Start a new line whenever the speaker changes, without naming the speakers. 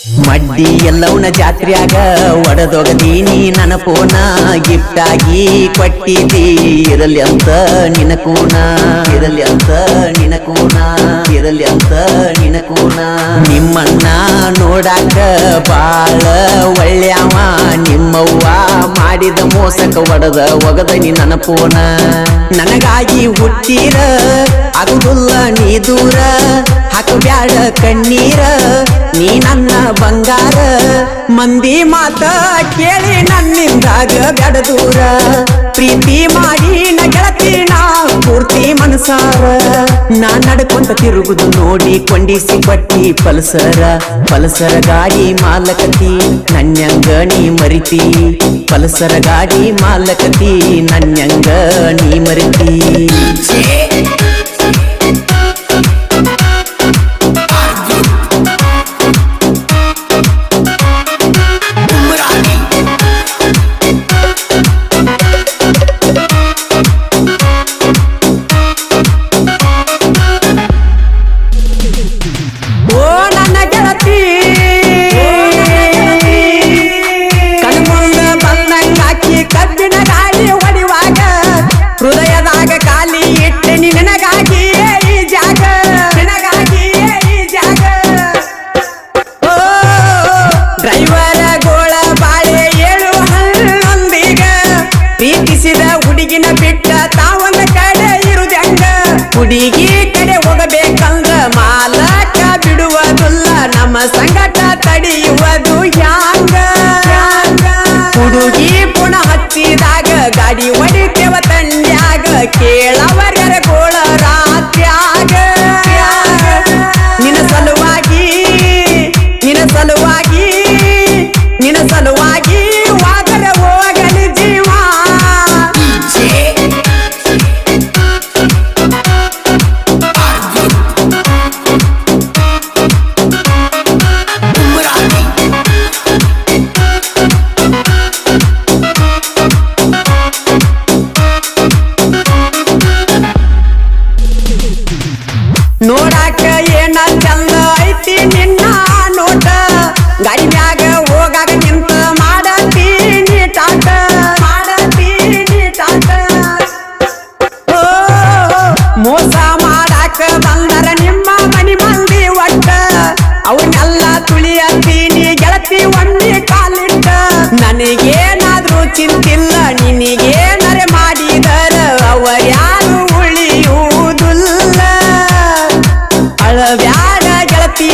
ಮಡ್ಡಿ ಎಲ್ಲವನ ಜಾತ್ರ್ಯಾಗ ಒಡದೊಗದೀನಿ ನನ್ನ ಫೋನ ಗಿಫ್ಟ್ ಆಗಿ ಕೊಟ್ಟಿದ್ದಿ ಇರಲಿ ಅಂತ ನಿನ ಕೂನ ಇರಲಿ ಅಂತ ನಿನ ಕೂನ ಇರಲಿ ಅಂತ ನಿನ ಕೂನ ನಿಮ್ಮಣ್ಣ ನೋಡಾಕ ಬಾಳ ಒಳ್ಳೆಯವ ನಿಮ್ಮವ್ವ ಮಾಡಿದ ಮೋಸಕ ಒಗದನಿ ನನ್ನ ಫೋನ ನನಗಾಗಿ ಹುಟ್ಟಿರ ಆಗುದಿಲ್ಲ ನೀ ದೂರ ಹಾಕಬ್ಯಾಡ ಕಣ್ಣೀರ ನೀ ನನ್ನ ಬಂಗಾರ ಮಂದಿ ಮಾತ ಕೇಳಿ ನನ್ನಿಂದಾಗ ಬ್ಯಾಡ ದೂರ ಪ್ರೀತಿ ಮಾಡಿ ನ ಗೆಳತಿ ನಾ ಪೂರ್ತಿ ಮನಸಾರ ನಾ ನಡ್ಕೊಂತ ತಿರುಗುದು ನೋಡಿ ಕೊಂಡಿಸಿ ಕೊಟ್ಟಿ ಪಲ್ಸರ ಗಾಡಿ ಮಾಲಕತಿ ನನ್ಯಂಗ ನೀ ಮರಿತಿ ಪಲ್ಸರ ಗಾಡಿ ಮಾಲಕತಿ ನನ್ಯಂಗ ನೀ ಮರಿತಿ ಹೃದಯದಾಗ ಕಾಲಿ ಇಟ್ಟೆ ನಿನಗಾಗಿ ಈ ಜಾಗ ನಿನಗಾಗಿ ಈ ಜಾಗ ಓ ಡ್ರೈವರ ಗೋಳ ಬಾಳೆ 7-11 ಪ್ರೀತಿಸಿದ ಹುಡುಗಿನ ಬಿಟ್ಟ ತಾವೊಂದ ಕಡೆ ಇರುದಂಗ ಹುಡುಗಿ ಕಡೆ ಹೋಗಬೇಕಂದ್ರ ಮಾಲಕ ಬಿಡುವುದಿಲ್ಲ ನಮ್ಮ ಸಂಗ